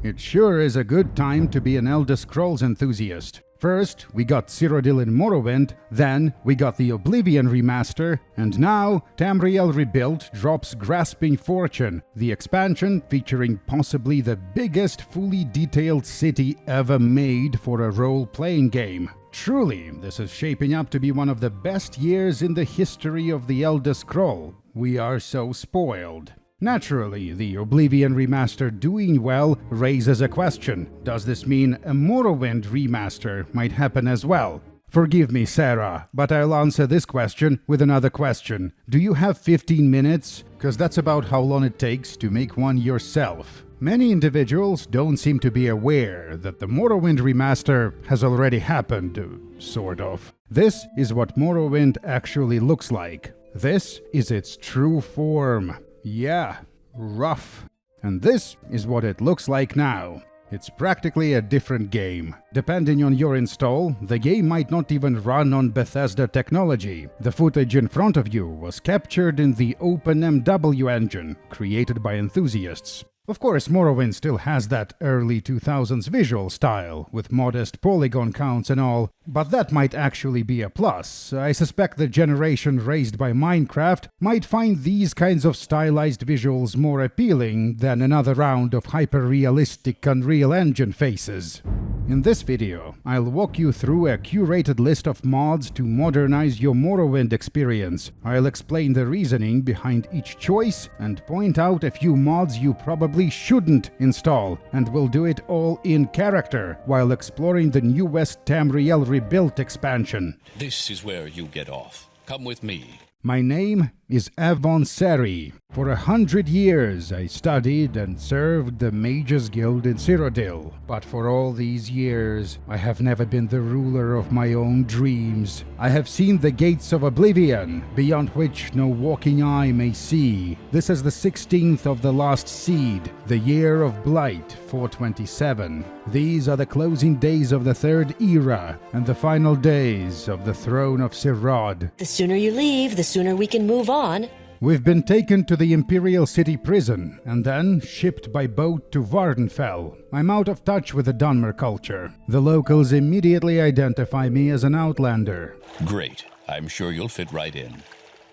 It sure is a good time to be an Elder Scrolls enthusiast. First, we got Cyrodiil in Morrowind, then we got the Oblivion Remaster, and now Tamriel Rebuilt drops Grasping Fortune, the expansion featuring possibly the biggest fully detailed city ever made for a role-playing game. Truly, this is shaping up to be one of the best years in the history of the Elder Scroll. We are so spoiled. Naturally, the Oblivion Remaster doing well raises a question. Does this mean a Morrowind Remaster might happen as well? Forgive me, Sarah, but I'll answer this question with another question. Do you have 15 minutes? Because that's about how long it takes to make one yourself. Many individuals don't seem to be aware that the Morrowind Remaster has already happened, sort of. This is what Morrowind actually looks like. This is its true form. Yeah, rough. And this is what it looks like now. It's practically a different game. Depending on your install, the game might not even run on Bethesda technology. The footage in front of you was captured in the OpenMW engine, created by enthusiasts. Of course, Morrowind still has that early 2000s visual style, with modest polygon counts and all, but that might actually be a plus. I suspect the generation raised by Minecraft might find these kinds of stylized visuals more appealing than another round of hyper-realistic Unreal Engine faces. In this video, I'll walk you through a curated list of mods to modernize your Morrowind experience. I'll explain the reasoning behind each choice and point out a few mods you probably shouldn't install, and we'll do it all in character while exploring the newest Tamriel Rebuilt expansion. This is where you get off. Come with me. My name is Avon Seri. For 100 years I studied and served the Mages Guild in Cyrodiil, but for all these years I have never been the ruler of my own dreams. I have seen the gates of oblivion, beyond which no walking eye may see. This is the 16th of the last seed, the year of Blight 427. These are the closing days of the Third Era, and the final days of the throne of Sirod. The sooner you leave, the sooner we can move on. We've been taken to the Imperial City prison, and then shipped by boat to Vvardenfell. I'm out of touch with the Dunmer culture. The locals immediately identify me as an outlander. Great. I'm sure you'll fit right in.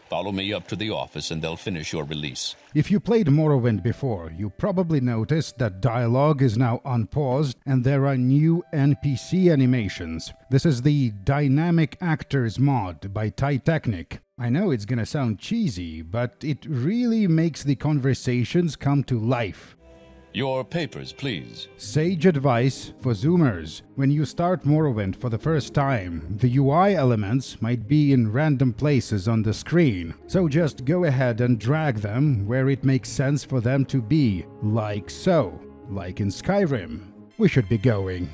Follow me up to the office and they'll finish your release. If you played Morrowind before, you probably noticed that dialogue is now unpaused and there are new NPC animations. This is the Dynamic Actors mod by Titechnic. I know it's gonna sound cheesy, but it really makes the conversations come to life. Your papers, please. Sage advice for Zoomers. When you start Morrowind for the first time, the UI elements might be in random places on the screen, so just go ahead and drag them where it makes sense for them to be, like so, like in Skyrim. We should be going.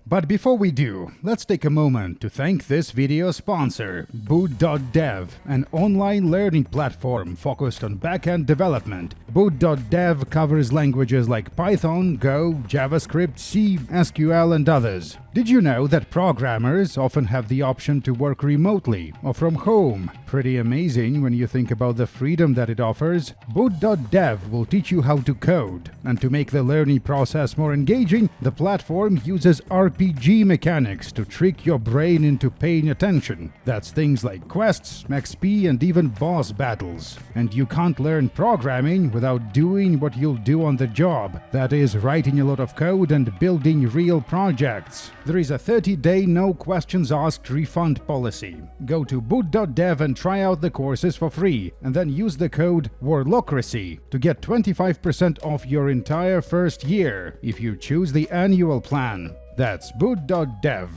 But before we do, let's take a moment to thank this video sponsor, Boot.dev, an online learning platform focused on backend development. Boot.dev covers languages like Python, Go, JavaScript, C, SQL, and others. Did you know that programmers often have the option to work remotely or from home? Pretty amazing when you think about the freedom that it offers. Boot.dev will teach you how to code, and to make the learning process more engaging, the platform uses RPG mechanics to trick your brain into paying attention. That's things like quests, XP, and even boss battles. And you can't learn programming without doing what you'll do on the job. That is, writing a lot of code and building real projects. There is a 30-day no questions asked refund policy. Go to boot.dev and try out the courses for free, and then use the code Warlockracy to get 25% off your entire first year if you choose the annual plan. That's boot.dev.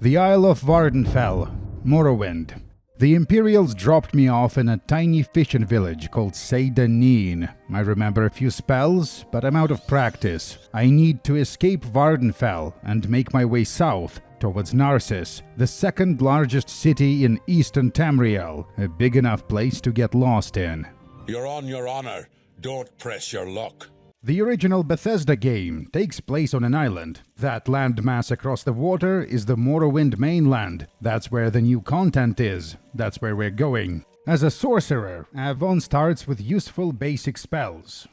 The Isle of Vvardenfell, Morrowind. The Imperials dropped me off in a tiny fishing village called Seyda-Neen. I remember a few spells, but I'm out of practice. I need to escape Vvardenfell and make my way south towards Narsis, the second largest city in eastern Tamriel, a big enough place to get lost in. You're on your honor. Don't press your luck. The original Bethesda game takes place on an island. That landmass across the water is the Morrowind mainland. That's where the new content is. That's where we're going. As a sorcerer, Avon starts with useful basic spells.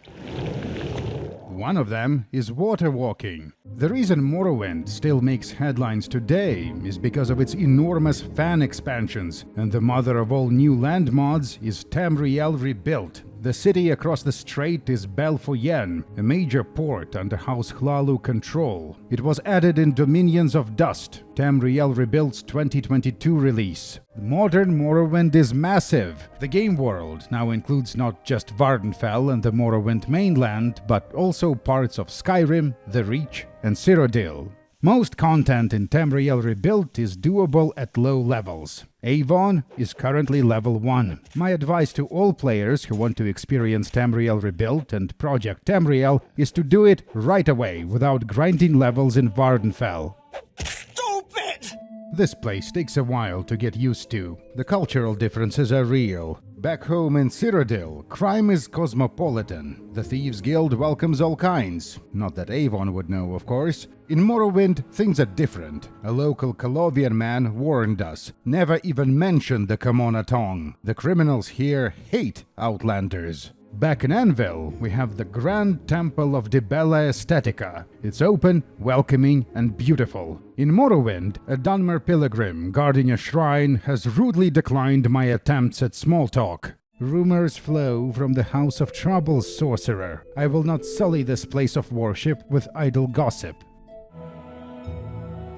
One of them is water walking. The reason Morrowind still makes headlines today is because of its enormous fan expansions, and the mother of all new land mods is Tamriel Rebuilt. The city across the strait is Belfoyen, a major port under House Hlaalu control. It was added in Dominions of Dust, Tamriel Rebuilt's 2022 release. Modern Morrowind is massive. The game world now includes not just Vvardenfell and the Morrowind mainland, but also parts of Skyrim, the Reach, and Cyrodiil. Most content in Tamriel Rebuilt is doable at low levels. Avon is currently level 1. My advice to all players who want to experience Tamriel Rebuilt and Project Tamriel is to do it right away without grinding levels in Vvardenfell. Stupid! This place takes a while to get used to. The cultural differences are real. Back home in Cyrodiil, crime is cosmopolitan. The Thieves Guild welcomes all kinds. Not that Avon would know, of course. In Morrowind, things are different. A local Colovian man warned us. Never even mention the Camonna Tong. The criminals here hate Outlanders. Back in Anvil, we have the Grand Temple of Dibella Aesthetica. It's open, welcoming, and beautiful. In Morrowind, a Dunmer pilgrim guarding a shrine has rudely declined my attempts at small talk. Rumors flow from the House of Trouble's sorcerer. I will not sully this place of worship with idle gossip.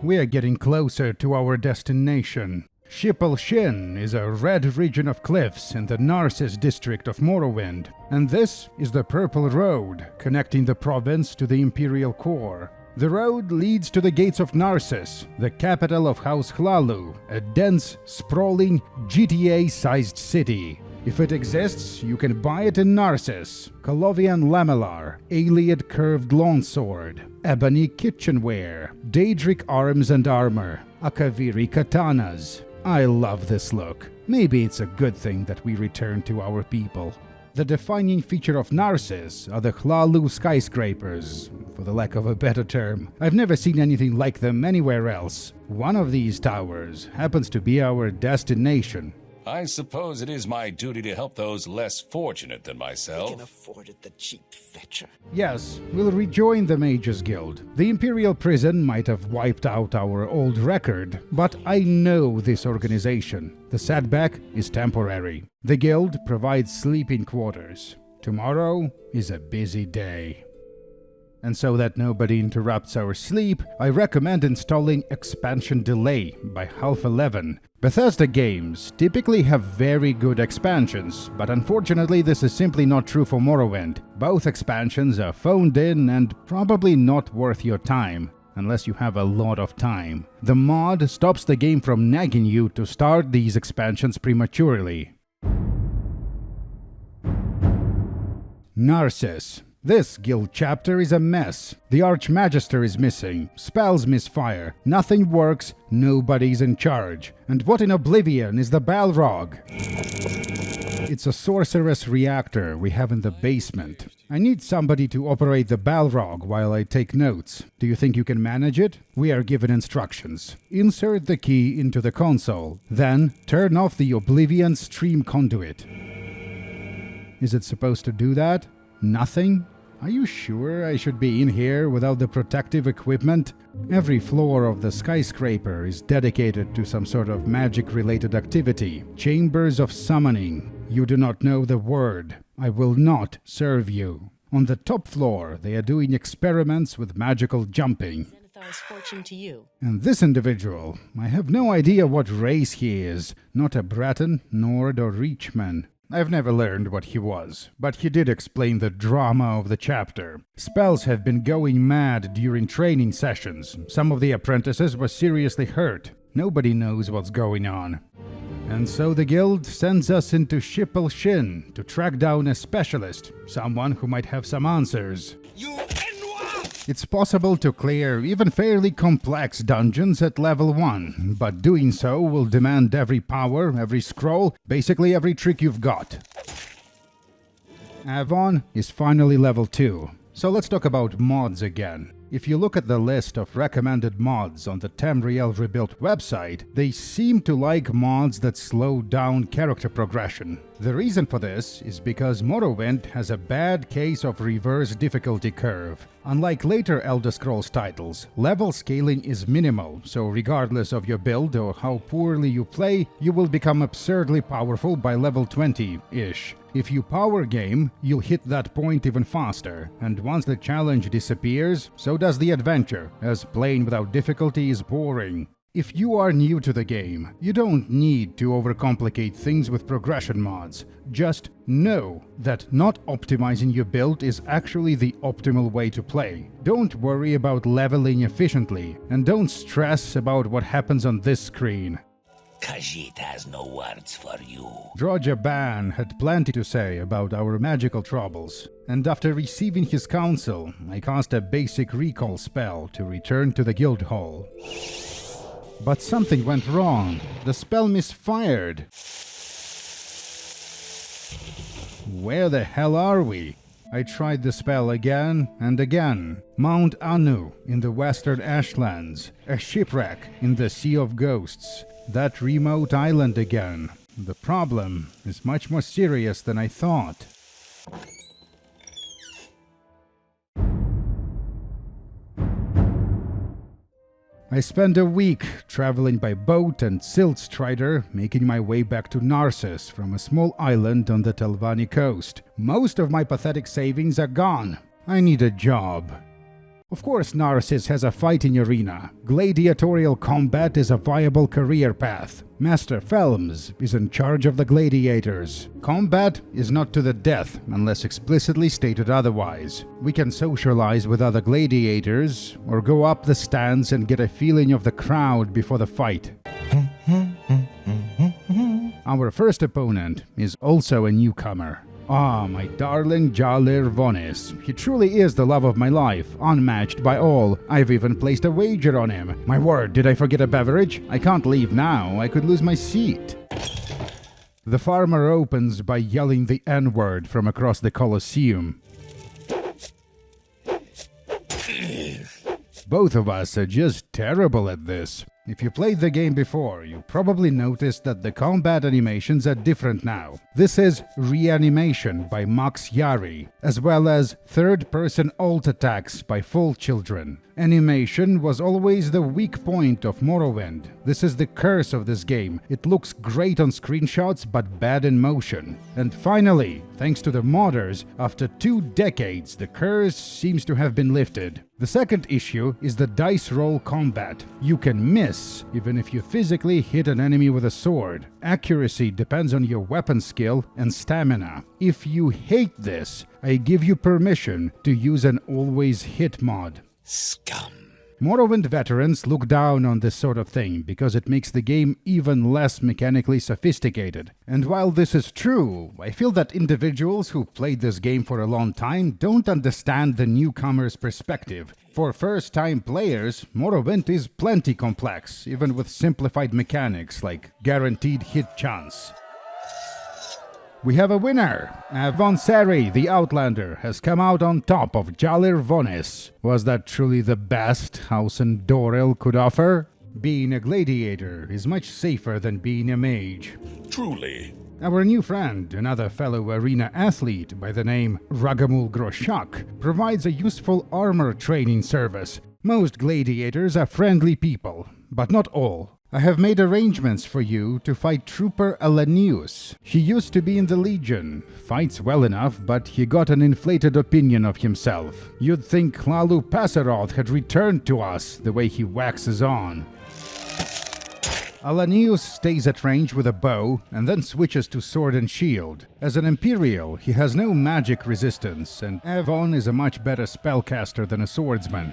We are getting closer to our destination. Shipel Shin is a red region of cliffs in the Narsis district of Morrowind, and this is the Purple Road, connecting the province to the Imperial core. The road leads to the gates of Narsis, the capital of House Hlaalu, a dense, sprawling, GTA-sized city. If it exists, you can buy it in Narsis. Colovian Lamellar, Ayleid curved longsword, ebony kitchenware, Daedric arms and armor, Akaviri katanas. I love this look. Maybe it's a good thing that we return to our people. The defining feature of Narsis are the Hlaalu skyscrapers, for the lack of a better term. I've never seen anything like them anywhere else. One of these towers happens to be our destination. I suppose it is my duty to help those less fortunate than myself. We can afford it, the cheap fetcher. Yes, we'll rejoin the Mages Guild. The Imperial prison might have wiped out our old record, but I know this organization. The setback is temporary. The guild provides sleeping quarters. Tomorrow is a busy day. And so that nobody interrupts our sleep, I recommend installing Expansion Delay by half 11. Bethesda games typically have very good expansions, but unfortunately this is simply not true for Morrowind. Both expansions are phoned in and probably not worth your time, unless you have a lot of time. The mod stops the game from nagging you to start these expansions prematurely. Narsis. This guild chapter is a mess. The Archmagister is missing, spells misfire, nothing works, nobody's in charge. And what in oblivion is the Balrog? It's a sorceress reactor we have in the basement. I need somebody to operate the Balrog while I take notes. Do you think you can manage it? We are given instructions. Insert the key into the console, then turn off the Oblivion stream conduit. Is it supposed to do that? Nothing? Are you sure I should be in here without the protective equipment? Every floor of the skyscraper is dedicated to some sort of magic-related activity. Chambers of summoning. You do not know the word. I will not serve you. On the top floor, they are doing experiments with magical jumping. Fortune to you. And this individual, I have no idea what race he is. Not a Breton, Nord, or Reachman. I've never learned what he was, but he did explain the drama of the chapter. Spells have been going mad during training sessions. Some of the apprentices were seriously hurt. Nobody knows what's going on. And so the guild sends us into Shipel Shin to track down a specialist, someone who might have some answers. It's possible to clear even fairly complex dungeons at level 1, but doing so will demand every power, every scroll, basically every trick you've got. Avon is finally level 2, so let's talk about mods again. If you look at the list of recommended mods on the Tamriel Rebuilt website, they seem to like mods that slow down character progression. The reason for this is because Morrowind has a bad case of reverse difficulty curve. Unlike later Elder Scrolls titles, level scaling is minimal, so regardless of your build or how poorly you play, you will become absurdly powerful by level 20-ish. If you power game, you'll hit that point even faster, and once the challenge disappears, so does the adventure, as playing without difficulty is boring. If you are new to the game, you don't need to overcomplicate things with progression mods. Just know that not optimizing your build is actually the optimal way to play. Don't worry about leveling efficiently, and don't stress about what happens on this screen. Khajiit has no words for you. Droja Ban had plenty to say about our magical troubles, and after receiving his counsel, I cast a basic recall spell to return to the guild hall. But something went wrong. The spell misfired. Where the hell are we? I tried the spell again and again. Mount Anu in the Western Ashlands, a shipwreck in the Sea of Ghosts, that remote island again. The problem is much more serious than I thought. I spent a week traveling by boat and silt strider, making my way back to Narsis from a small island on the Telvanni coast. Most of my pathetic savings are gone. I need a job. Of course, Narsis has a fighting arena. Gladiatorial combat is a viable career path. Master Felms is in charge of the gladiators. Combat is not to the death unless explicitly stated otherwise. We can socialize with other gladiators or go up the stands and get a feeling of the crowd before the fight. Our first opponent is also a newcomer. My darling Jallir Vonis. He truly is the love of my life, unmatched by all. I've even placed a wager on him. My word, did I forget a beverage? I can't leave now, I could lose my seat. The farmer opens by yelling the N-word from across the Colosseum. Both of us are just terrible at this. If you played the game before, you probably noticed that the combat animations are different now. This is Reanimation by Max Yari, as well as third-person alt attacks by Full Children. Animation was always the weak point of Morrowind. This is the curse of this game. It looks great on screenshots, but bad in motion. And finally, thanks to the modders, after 2 decades, the curse seems to have been lifted. The second issue is the dice roll combat. You can miss, even if you physically hit an enemy with a sword. Accuracy depends on your weapon skill and stamina. If you hate this, I give you permission to use an always hit mod. Scum. Morrowind veterans look down on this sort of thing because it makes the game even less mechanically sophisticated. And while this is true, I feel that individuals who played this game for a long time don't understand the newcomer's perspective. For first-time players, Morrowind is plenty complex, even with simplified mechanics like guaranteed hit chance. We have a winner! Von Sari, the Outlander, has come out on top of Jallir Vonis. Was that truly the best House Doril could offer? Being a gladiator is much safer than being a mage. Truly. Our new friend, another fellow arena athlete by the name Ragamul Groshak, provides a useful armor training service. Most gladiators are friendly people, but not all. I have made arrangements for you to fight Trooper Alanius. He used to be in the Legion, fights well enough, but he got an inflated opinion of himself. You'd think Hlaalu Passaroth had returned to us the way he waxes on. Alanius stays at range with a bow and then switches to sword and shield. As an Imperial, he has no magic resistance, and Avon is a much better spellcaster than a swordsman.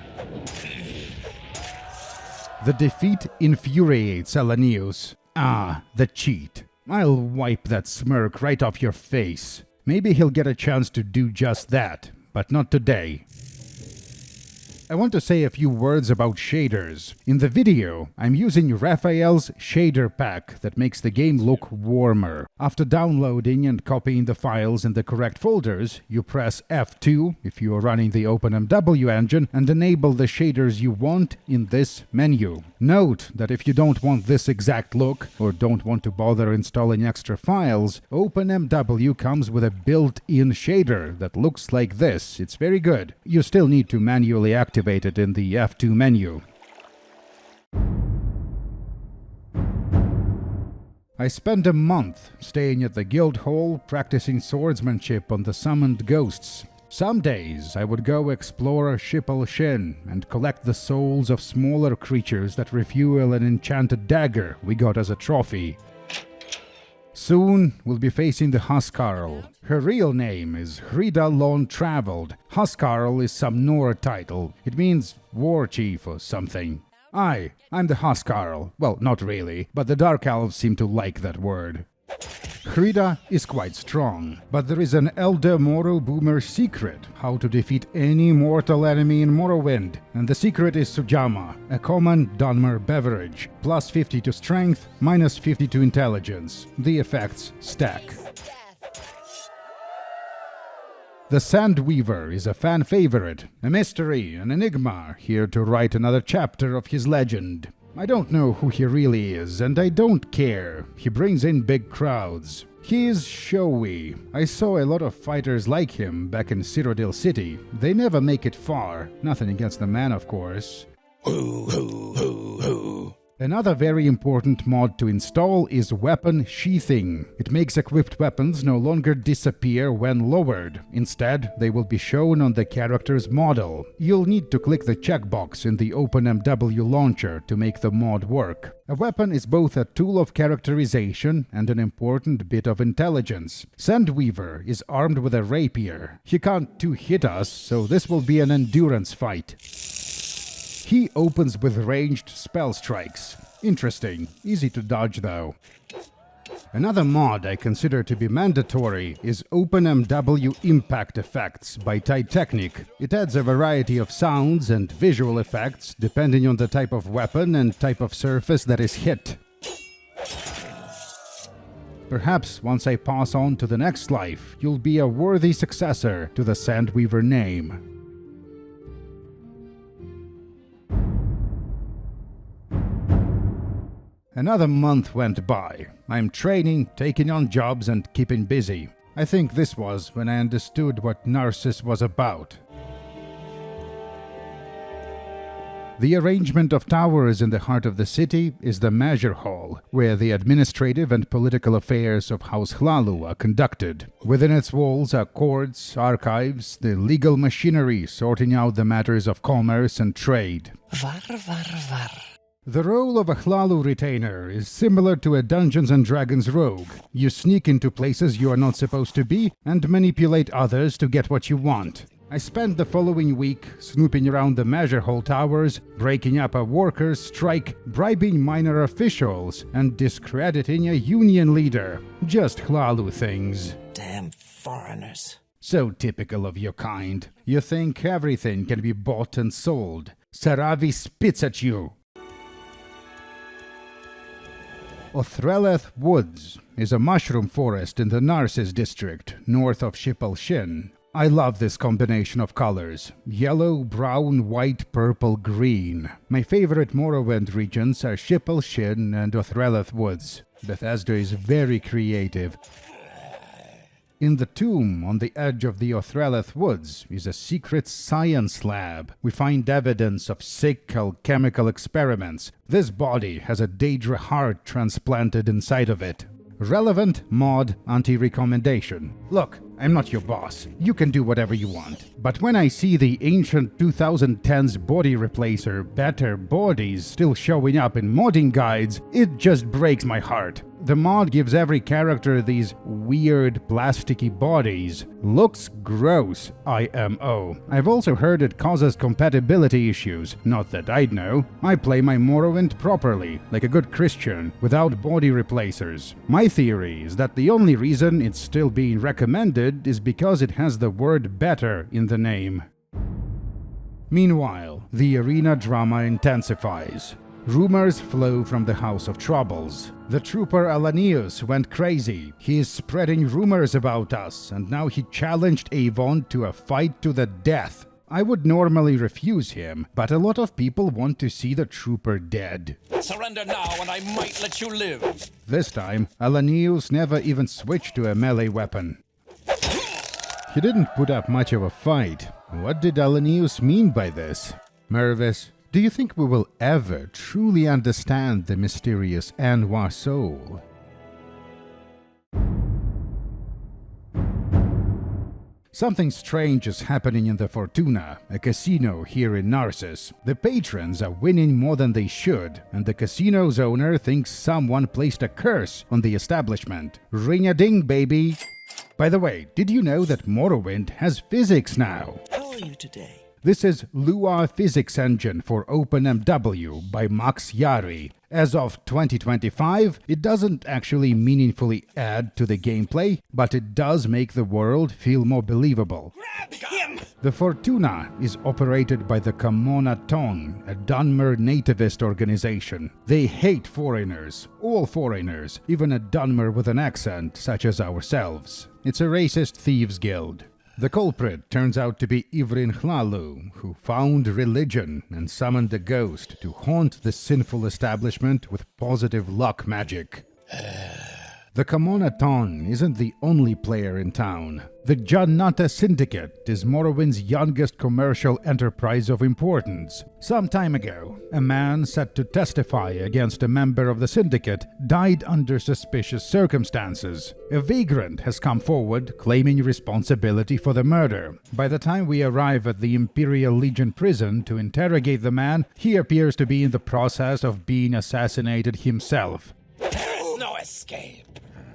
The defeat infuriates Alanius. The cheat. I'll wipe that smirk right off your face. Maybe he'll get a chance to do just that, but not today. I want to say a few words about shaders. In the video, I'm using Raphael's shader pack that makes the game look warmer. After downloading and copying the files in the correct folders, you press F2 if you are running the OpenMW engine and enable the shaders you want in this menu. Note that if you don't want this exact look or don't want to bother installing extra files, OpenMW comes with a built-in shader that looks like this. It's very good. You still need to manually activate it in the F2 menu. I spent a month staying at the guild hall practicing swordsmanship on the summoned ghosts. Some days I would go explore Shipal Shin and collect the souls of smaller creatures that refuel an enchanted dagger we got as a trophy. Soon we'll be facing the Huskarl. Her real name is Hrida Lone Traveled. Huskarl is some Nord title. It means war chief or something. I'm the Huskarl. Well, not really, but the Dark Elves seem to like that word. Hrida is quite strong, but there is an Elder Morrow Boomer secret how to defeat any mortal enemy in Morrowind, and the secret is Sujama, a common Dunmer beverage, plus 50 to strength, minus 50 to intelligence. The effects stack. The Sandweaver is a fan favorite, a mystery, an enigma, here to write another chapter of his legend. I don't know who he really is, and I don't care. He brings in big crowds. He is showy. I saw a lot of fighters like him back in Cyrodiil City. They never make it far. Nothing against the man, of course. Another very important mod to install is weapon sheathing. It makes equipped weapons no longer disappear when lowered. Instead, they will be shown on the character's model. You'll need to click the checkbox in the OpenMW launcher to make the mod work. A weapon is both a tool of characterization and an important bit of intelligence. Sandweaver is armed with a rapier. He can't two-hit us, so this will be an endurance fight. He opens with ranged spell strikes. Interesting. Easy to dodge though. Another mod I consider to be mandatory is OpenMW Impact Effects by Titechnic. It adds a variety of sounds and visual effects depending on the type of weapon and type of surface that is hit. Perhaps once I pass on to the next life, you'll be a worthy successor to the Sandweaver name. Another month went by. I'm training, taking on jobs, and keeping busy. I think this was when I understood what Narsis was about. The arrangement of towers in the heart of the city is the Measure Hall, where the administrative and political affairs of House Hlaalu are conducted. Within its walls are courts, archives, the legal machinery sorting out the matters of commerce and trade. The role of a Hlaalu retainer is similar to a Dungeons & Dragons rogue. You sneak into places you are not supposed to be and manipulate others to get what you want. I spent the following week snooping around the Measure Hall towers, breaking up a workers' strike, bribing minor officials, and discrediting a union leader. Just Hlaalu things. Damn foreigners. So typical of your kind. You think everything can be bought and sold. Saravi spits at you. Othreleth Woods is a mushroom forest in the Narsis district, north of Shipal Shin. I love this combination of colors. Yellow, brown, white, purple, green. My favorite Morrowind regions are Shipal Shin and Othreleth Woods. Bethesda is very creative. In the tomb on the edge of the Othreleth Woods is a secret science lab. We find evidence of sick alchemical experiments. This body has a Daedric heart transplanted inside of it. Relevant mod anti-recommendation. Look, I'm not your boss. You can do whatever you want. But when I see the ancient 2010s body replacer Better Bodies still showing up in modding guides, it just breaks my heart. The mod gives every character these weird plasticky bodies. Looks gross, IMO. I've also heard it causes compatibility issues. Not that I'd know. I play my Morrowind properly, like a good Christian, without body replacers. My theory is that the only reason it's still being recommended is because it has the word better in the name. Meanwhile, the arena drama intensifies. Rumors flow from the House of Troubles. The trooper Alanius went crazy. He is spreading rumors about us, and now he challenged Avon to a fight to the death. I would normally refuse him, but a lot of people want to see the trooper dead. Surrender now and I might let you live. This time, Alanius never even switched to a melee weapon. He didn't put up much of a fight. What did Alanius mean by this? Mervis, do you think we will ever truly understand the mysterious Anwar soul? Something strange is happening in the Fortuna, a casino here in Narsis. The patrons are winning more than they should, and the casino's owner thinks someone placed a curse on the establishment. Ring-a-ding, baby! By the way, did you know that Morrowind has physics now? How are you today? This is Lua Physics Engine for OpenMW by Max Yari. As of 2025, it doesn't actually meaningfully add to the gameplay, but it does make the world feel more believable. Grab him! The Fortuna is operated by the Camonna Tong, a Dunmer nativist organization. They hate foreigners, all foreigners, even a Dunmer with an accent such as ourselves. It's a racist thieves guild. The culprit turns out to be Hlaalu, who found religion and summoned a ghost to haunt the sinful establishment with positive luck magic. The Camonna Tong isn't the only player in town. The Janata Syndicate is Morrowind's youngest commercial enterprise of importance. Some time ago, a man set to testify against a member of the Syndicate died under suspicious circumstances. A vagrant has come forward claiming responsibility for the murder. By the time we arrive at the Imperial Legion prison to interrogate the man, he appears to be in the process of being assassinated himself. There's no escape.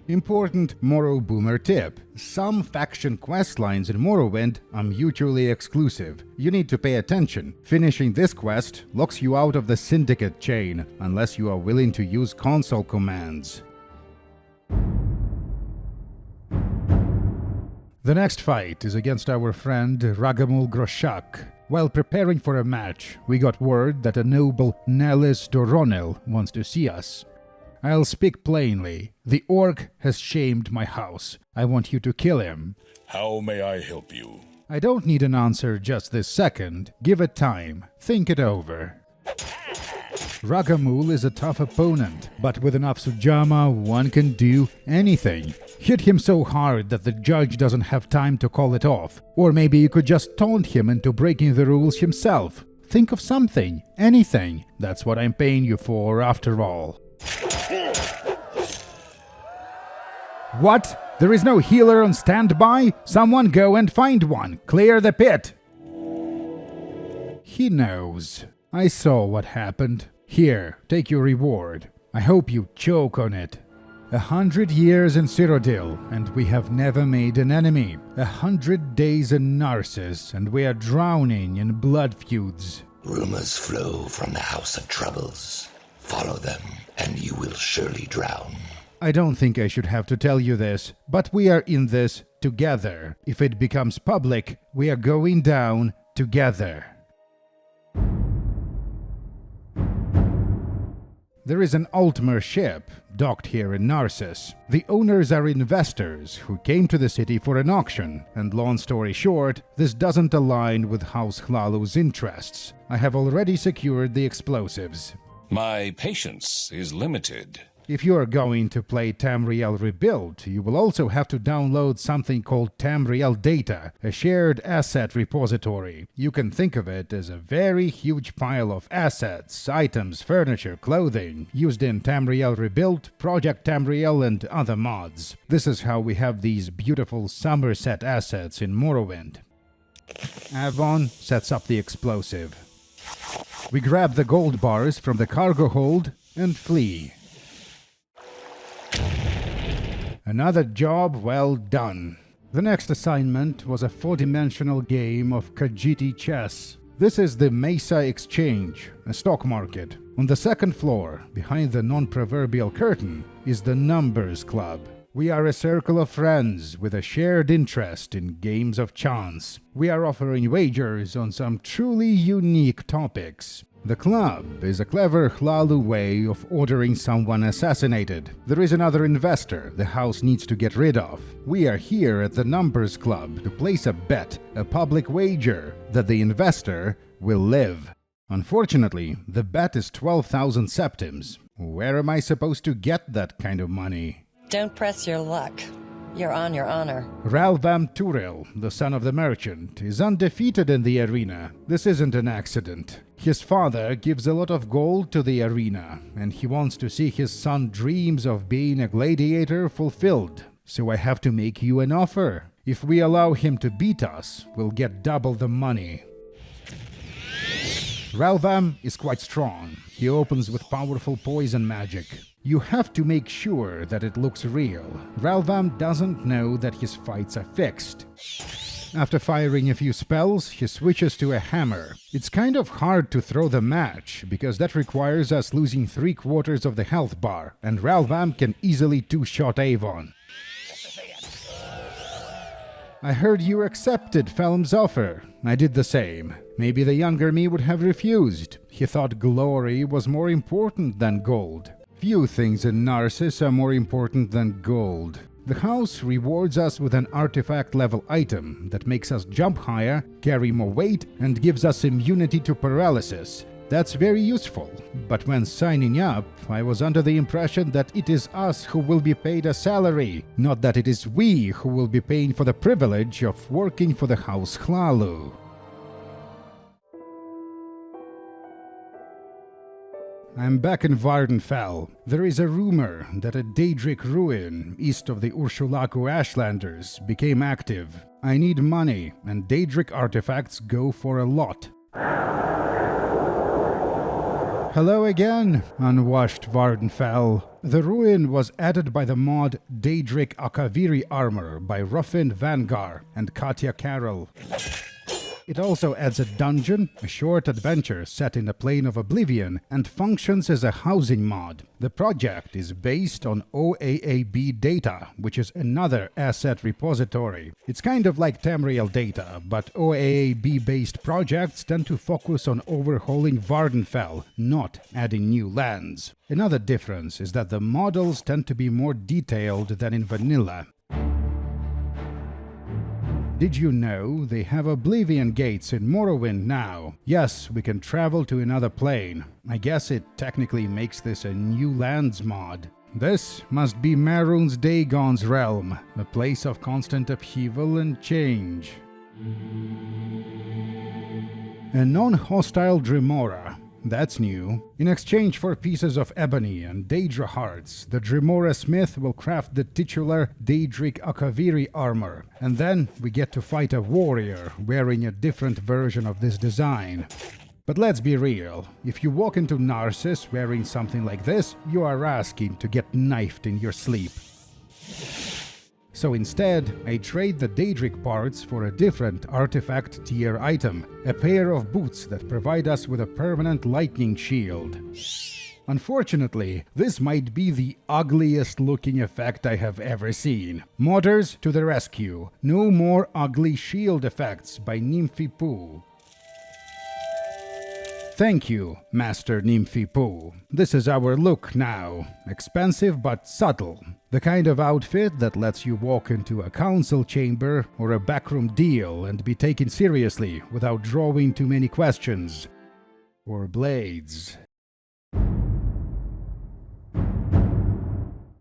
Important Morrow Boomer tip. Some faction questlines in Morrowind are mutually exclusive. You need to pay attention. Finishing this quest locks you out of the Syndicate chain, unless you are willing to use console commands. The next fight is against our friend Ragamul Groshak. While preparing for a match, we got word that a noble Nellis Doronil wants to see us. I'll speak plainly. The orc has shamed my house. I want you to kill him. How may I help you? I don't need an answer just this second. Give it time. Think it over. Ragamul is a tough opponent, but with enough Sujama, one can do anything. Hit him so hard that the judge doesn't have time to call it off. Or maybe you could just taunt him into breaking the rules himself. Think of something. Anything. That's what I'm paying you for, after all. What? There is no healer on standby? Someone go and find one. Clear the pit. He knows. I saw what happened. Here, take your reward. I hope you choke on it. 100 years in Cyrodiil, and we have never made an enemy. 100 days in Narsis, and we are drowning in blood feuds. Rumors flow from the House of Troubles. Follow them, and you will surely drown. I don't think I should have to tell you this, but we are in this together. If it becomes public, we are going down together. There is an Altmer ship docked here in Narsis. The owners are investors who came to the city for an auction, and long story short, this doesn't align with House Hlaalu's interests. I have already secured the explosives. My patience is limited. If you are going to play Tamriel Rebuilt, you will also have to download something called Tamriel Data, a shared asset repository. You can think of it as a very huge pile of assets, items, furniture, clothing, used in Tamriel Rebuilt, Project Tamriel, and other mods. This is how we have these beautiful Somerset assets in Morrowind. Avon sets up the explosive. We grab the gold bars from the cargo hold and flee. Another job well done. The next assignment was a 4-dimensional game of Khajiiti chess. This is the Mesa Exchange, a stock market. On the second floor, behind the non-proverbial curtain, is the Numbers Club. We are a circle of friends with a shared interest in games of chance. We are offering wagers on some truly unique topics. The club is a clever Hlaalu way of ordering someone assassinated. There is another investor the house needs to get rid of. We are here at the Numbers Club to place a bet, a public wager, that the investor will live. Unfortunately, the bet is 12,000 septims. Where am I supposed to get that kind of money? Don't press your luck. You're on your honor. Tamriel, the son of the merchant, is undefeated in the arena. This isn't an accident. His father gives a lot of gold to the arena, and he wants to see his son's dreams of being a gladiator fulfilled. So I have to make you an offer. If we allow him to beat us, we'll get double the money. Ralvam is quite strong. He opens with powerful poison magic. You have to make sure that it looks real. Ralvam doesn't know that his fights are fixed. After firing a few spells, he switches to a hammer. It's kind of hard to throw the match, because that requires us losing 3/4 of the health bar, and Ralvam can easily two-shot Avon. I heard you accepted Felm's offer. I did the same. Maybe the younger me would have refused. He thought glory was more important than gold. Few things in Narsis are more important than gold. The house rewards us with an artifact-level item that makes us jump higher, carry more weight, and gives us immunity to paralysis. That's very useful, but when signing up, I was under the impression that it is us who will be paid a salary, not that it is we who will be paying for the privilege of working for the House Hlaalu. I'm back in Vardenfell. There is a rumor that a Daedric ruin east of the Ursulaku Ashlanders became active. I need money, and Daedric artifacts go for a lot. Hello again, unwashed Vardenfell. The ruin was added by the mod Daedric Akaviri armor by Ruffin Vangar and Katya Carroll. It also adds a dungeon, a short adventure set in the Plane of Oblivion, and functions as a housing mod. The project is based on OAAB data, which is another asset repository. It's kind of like Tamriel data, but OAAB-based projects tend to focus on overhauling Vardenfell, not adding new lands. Another difference is that the models tend to be more detailed than in vanilla. Did you know they have Oblivion gates in Morrowind now? Yes, we can travel to another plane. I guess it technically makes this a new lands mod. This must be Maroon's Dagon's realm, a place of constant upheaval and change. A non-hostile Dremora. That's new. In exchange for pieces of ebony and Daedra hearts, the Dremora Smith will craft the titular Daedric Akaviri armor, and then we get to fight a warrior wearing a different version of this design. But let's be real, if you walk into Narsis wearing something like this, you are asking to get knifed in your sleep. So instead, I trade the Daedric parts for a different artifact tier item, a pair of boots that provide us with a permanent lightning shield. Unfortunately, this might be the ugliest looking effect I have ever seen. Modders to the rescue, no more ugly shield effects by Nymphipu. Thank you, Master Nymphipu. This is our look now. Expensive but subtle. The kind of outfit that lets you walk into a council chamber or a backroom deal and be taken seriously without drawing too many questions. Or blades.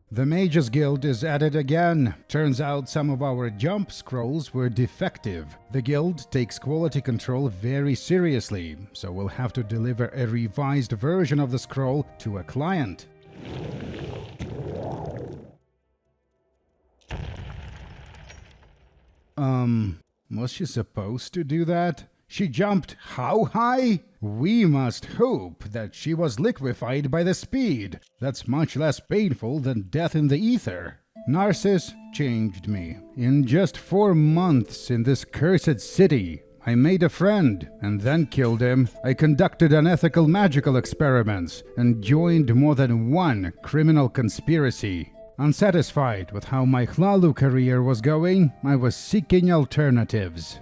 The Mages Guild is at it again. Turns out some of our jump scrolls were defective. The guild takes quality control very seriously, so we'll have to deliver a revised version of the scroll to a client. Was she supposed to do that? She jumped how high? We must hope that she was liquefied by the speed. That's much less painful than death in the ether. Narsis changed me. In just 4 months in this cursed city, I made a friend and then killed him. I conducted unethical magical experiments and joined more than one criminal conspiracy. Unsatisfied with how my Hlaalu career was going, I was seeking alternatives.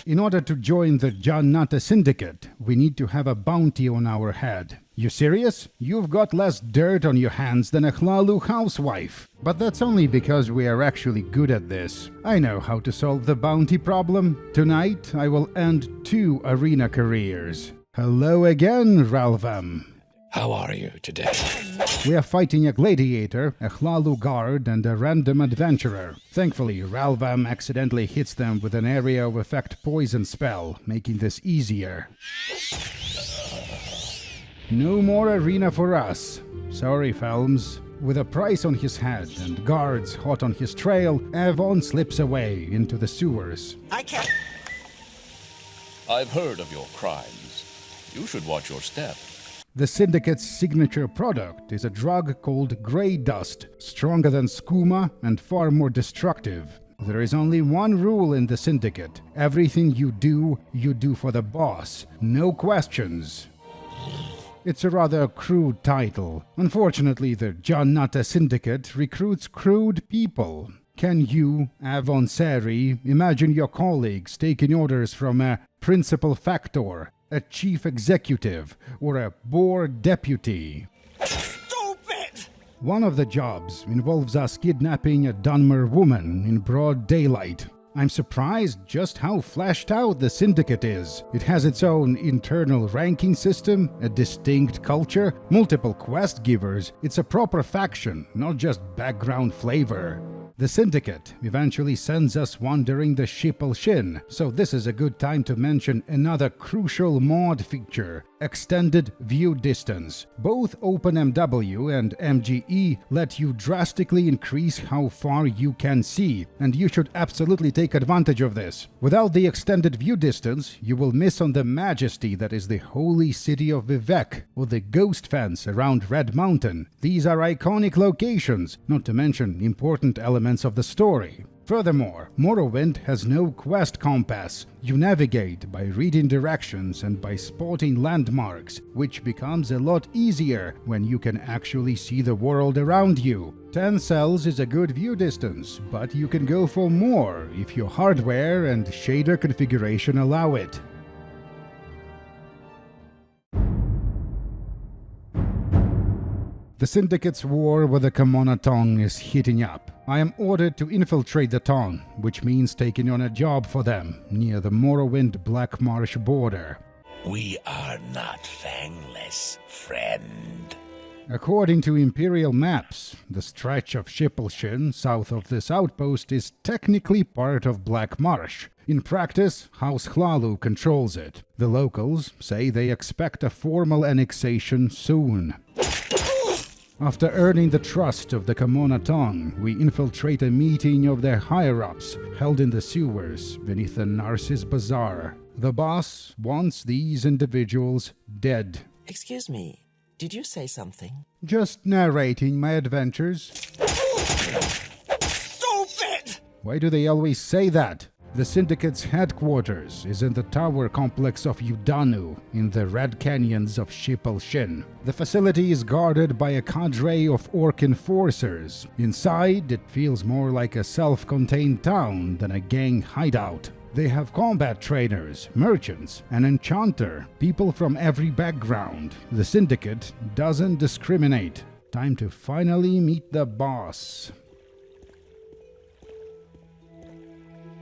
In order to join the Jannata Syndicate, we need to have a bounty on our head. You serious? You've got less dirt on your hands than a Hlaalu housewife. But that's only because we are actually good at this. I know how to solve the bounty problem. Tonight, I will end 2 arena careers. Hello again, Ralvam. How are you today? We are fighting a gladiator, a Hlaalu guard, and a random adventurer. Thankfully, Ralvam accidentally hits them with an area of effect poison spell, making this easier. No more arena for us. Sorry, Felms. With a price on his head and guards hot on his trail, Avon slips away into the sewers. I can't. I've heard of your crimes. You should watch your step. The Syndicate's signature product is a drug called Grey Dust, stronger than skooma and far more destructive. There is only one rule in the Syndicate. Everything you do for the boss. No questions. It's a rather crude title. Unfortunately, the Jannata Syndicate recruits crude people. Can you, Avon Sari, imagine your colleagues taking orders from a principal factor, a chief executive, or a board deputy? Stupid! One of the jobs involves us kidnapping a Dunmer woman in broad daylight. I'm surprised just how fleshed out the Syndicate is. It has its own internal ranking system, a distinct culture, multiple quest givers. It's a proper faction, not just background flavor. The Syndicate eventually sends us wandering the Shipple Shin, so this is a good time to mention another crucial mod feature, Extended View Distance. Both OpenMW and MGE let you drastically increase how far you can see, and you should absolutely take advantage of this. Without the Extended View Distance, you will miss on the majesty that is the holy city of Vivek, or the ghost fence around Red Mountain. These are iconic locations, not to mention important elements of the story. Furthermore, Morrowind has no quest compass. You navigate by reading directions and by spotting landmarks, which becomes a lot easier when you can actually see the world around you. 10 cells is a good view distance, but you can go for more if your hardware and shader configuration allow it. The Syndicate's war with the Camonna Tong is heating up. I am ordered to infiltrate the Tong, which means taking on a job for them near the Morrowind Black Marsh border. We are not fangless, friend. According to Imperial maps, the stretch of Shippleshin south of this outpost is technically part of Black Marsh. In practice, House Hlaalu controls it. The locals say they expect a formal annexation soon. After earning the trust of the Camonna Tong, we infiltrate a meeting of their higher-ups held in the sewers beneath the Narsis Bazaar. The boss wants these individuals dead. Excuse me, did you say something? Just narrating my adventures. Stupid! Why do they always say that? The Syndicate's headquarters is in the tower complex of Udanu, in the Red Canyons of Shippleshin. The facility is guarded by a cadre of orc enforcers. Inside, it feels more like a self-contained town than a gang hideout. They have combat trainers, merchants, an enchanter, people from every background. The Syndicate doesn't discriminate. Time to finally meet the boss.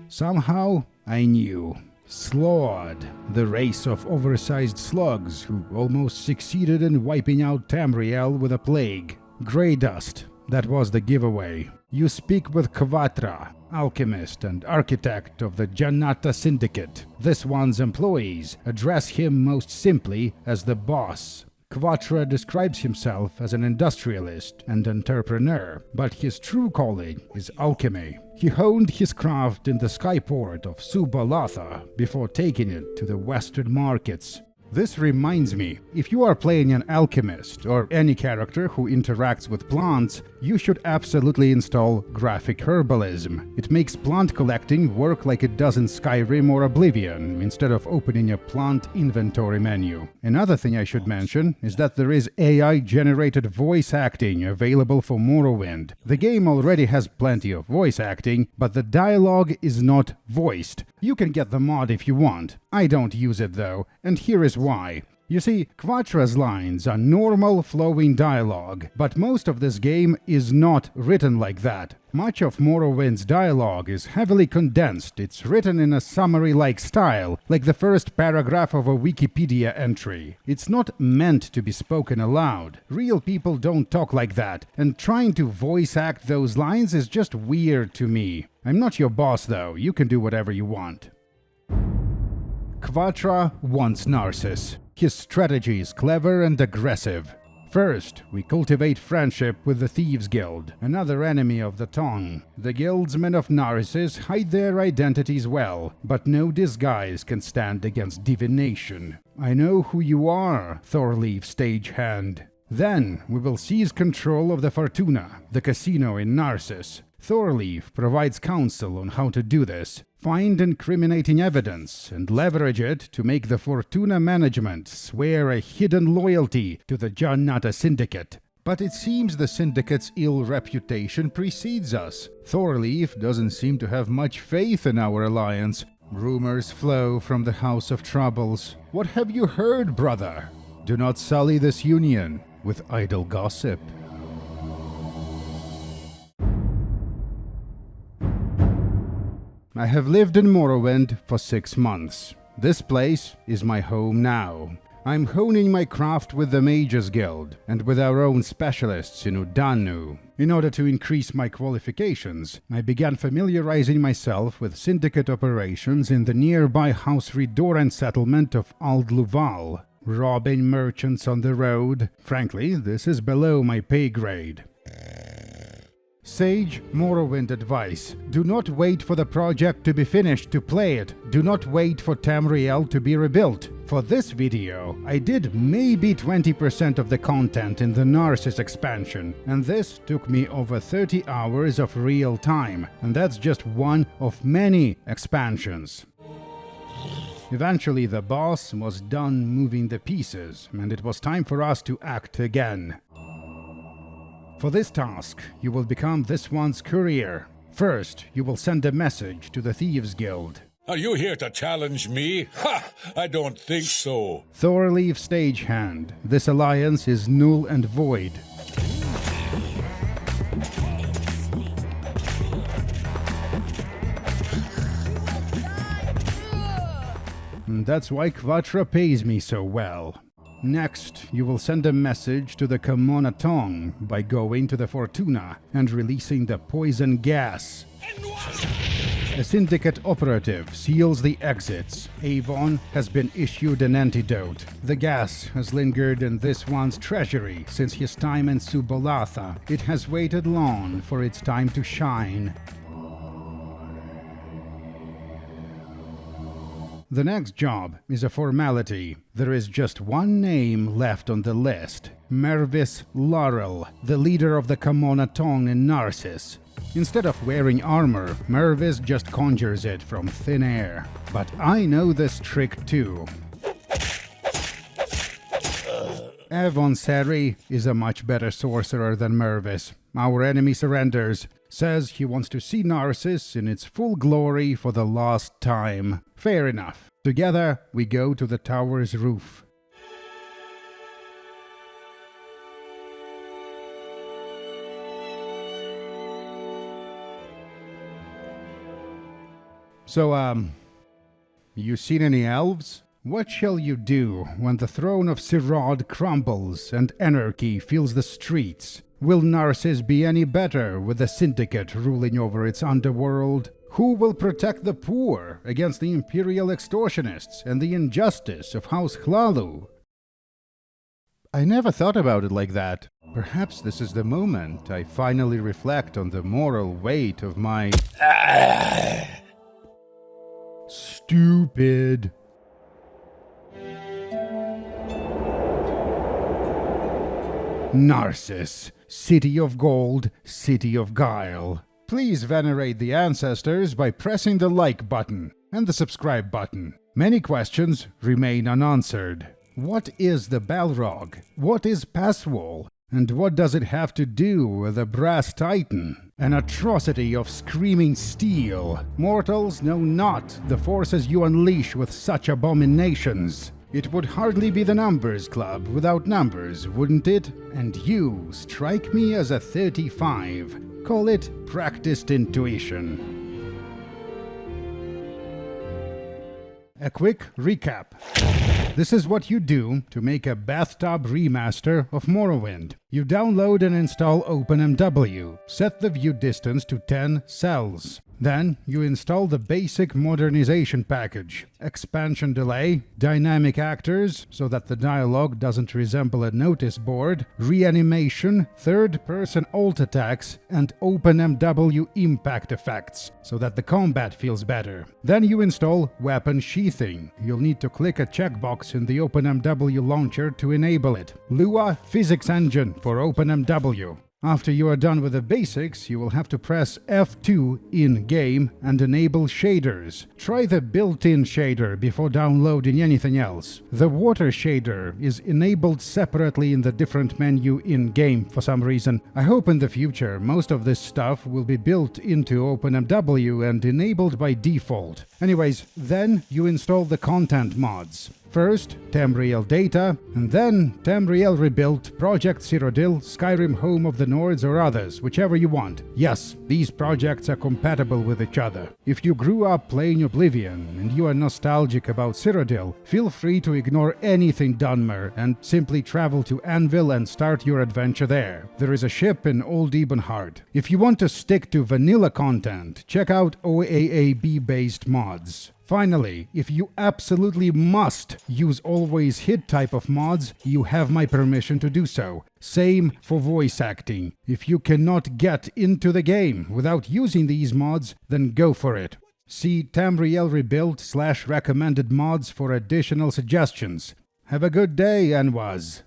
Somehow, I knew. Sload, the race of oversized slugs who almost succeeded in wiping out Tamriel with a plague. Grey Dust, that was the giveaway. You speak with Kvatra, alchemist and architect of the Jannata Syndicate. This one's employees address him most simply as the boss. Kvatra describes himself as an industrialist and entrepreneur, but his true calling is alchemy. He honed his craft in the skyport of Subalatha before taking it to the western markets. This reminds me, if you are playing an alchemist or any character who interacts with plants, you should absolutely install Graphic Herbalism. It makes plant collecting work like it does in Skyrim or Oblivion, instead of opening a plant inventory menu. Another thing I should mention is that there is AI-generated voice acting available for Morrowind. The game already has plenty of voice acting, but the dialogue is not voiced. You can get the mod if you want. I don't use it though, and here is why. You see, Quatra's lines are normal flowing dialogue, but most of this game is not written like that. Much of Morrowind's dialogue is heavily condensed. It's written in a summary-like style, like the first paragraph of a Wikipedia entry. It's not meant to be spoken aloud. Real people don't talk like that, and trying to voice act those lines is just weird to me. I'm not your boss though, you can do whatever you want. Quatra wants Narsis. His strategy is clever and aggressive. First, we cultivate friendship with the Thieves Guild, another enemy of the Tong. The guildsmen of Narsis hide their identities well, but no disguise can stand against divination. I know who you are, Thorleaf Stagehand. Then, we will seize control of the Fortuna, the casino in Narsis. Thorleaf provides counsel on how to do this. Find incriminating evidence and leverage it to make the Fortuna management swear a hidden loyalty to the Jannata Syndicate. But it seems the Syndicate's ill reputation precedes us. Thorleaf doesn't seem to have much faith in our alliance. Rumors flow from the House of Troubles. What have you heard, brother? Do not sully this union with idle gossip. I have lived in Morrowind for 6 months. This place is my home now. I'm honing my craft with the Mages Guild and with our own specialists in Udanu. In order to increase my qualifications, I began familiarizing myself with Syndicate operations in the nearby House Redoran settlement of Aldluval. Robbing merchants on the road. Frankly, this is below my pay grade. Sage Morrowind advice. Do not wait for the project to be finished to play it. Do not wait for Tamriel to be rebuilt. For this video, I did maybe 20% of the content in the Narsis expansion, and this took me over 30 hours of real time, and that's just one of many expansions. Eventually the boss was done moving the pieces, and it was time for us to act again. For this task, you will become this one's courier. First, you will send a message to the Thieves Guild. Are you here to challenge me? Ha! I don't think so. Thorleaf Stagehand. This alliance is null and void. And that's why Quatra pays me so well. Next, you will send a message to the Camonna Tong by going to the Fortuna and releasing the poison gas. A Syndicate operative seals the exits. Avon has been issued an antidote. The gas has lingered in this one's treasury since his time in Subolatha. It has waited long for its time to shine. The next job is a formality. There is just one name left on the list. Mervis Laurel, the leader of the Camonna Tong in Narsis. Instead of wearing armor, Mervis just conjures it from thin air. But I know this trick too. Avon Seri is a much better sorcerer than Mervis. Our enemy surrenders. Says he wants to see Narsis in its full glory for the last time. Fair enough. Together, we go to the tower's roof. So, you seen any elves? What shall you do when the throne of Sirod crumbles and anarchy fills the streets? Will Narsis be any better with the Syndicate ruling over its underworld? Who will protect the poor against the imperial extortionists and the injustice of House Hlaalu? I never thought about it like that. Perhaps this is the moment I finally reflect on the moral weight of my... Stupid. Narsis, City of Gold, City of Guile. Please venerate the ancestors by pressing the like button and the subscribe button. Many questions remain unanswered. What is the Balrog? What is Passwall? And what does it have to do with a brass titan? An atrocity of screaming steel. Mortals know not the forces you unleash with such abominations. It would hardly be the Numbers Club without numbers, wouldn't it? And you strike me as a 35. Call it practiced intuition. A quick recap. This is what you do to make a bathtub remaster of Morrowind. You download and install OpenMW, set the view distance to 10 cells. Then you install the basic modernization package, expansion delay, dynamic actors so that the dialogue doesn't resemble a notice board, reanimation, third-person alt attacks, and OpenMW impact effects so that the combat feels better. Then you install weapon sheathing. You'll need to click a checkbox in the OpenMW launcher to enable it. Lua physics engine for OpenMW. After you are done with the basics, you will have to press F2 in-game and enable shaders. Try the built-in shader before downloading anything else. The water shader is enabled separately in the different menu in-game for some reason. I hope in the future most of this stuff will be built into OpenMW and enabled by default. Anyways, then you install the content mods. First, Tamriel Data, and then Tamriel Rebuilt, Project Cyrodiil, Skyrim Home of the Nords, or others, whichever you want. Yes, these projects are compatible with each other. If you grew up playing Oblivion and you are nostalgic about Cyrodiil, feel free to ignore anything Dunmer and simply travel to Anvil and start your adventure there. There is a ship in Old Ebonheart. If you want to stick to vanilla content, check out OAAB-based mods. Finally, if you absolutely must use always hit type of mods, you have my permission to do so. Same for voice acting. If you cannot get into the game without using these mods, then go for it. See Tamriel Rebuilt /recommended mods for additional suggestions. Have a good day, Anwaz.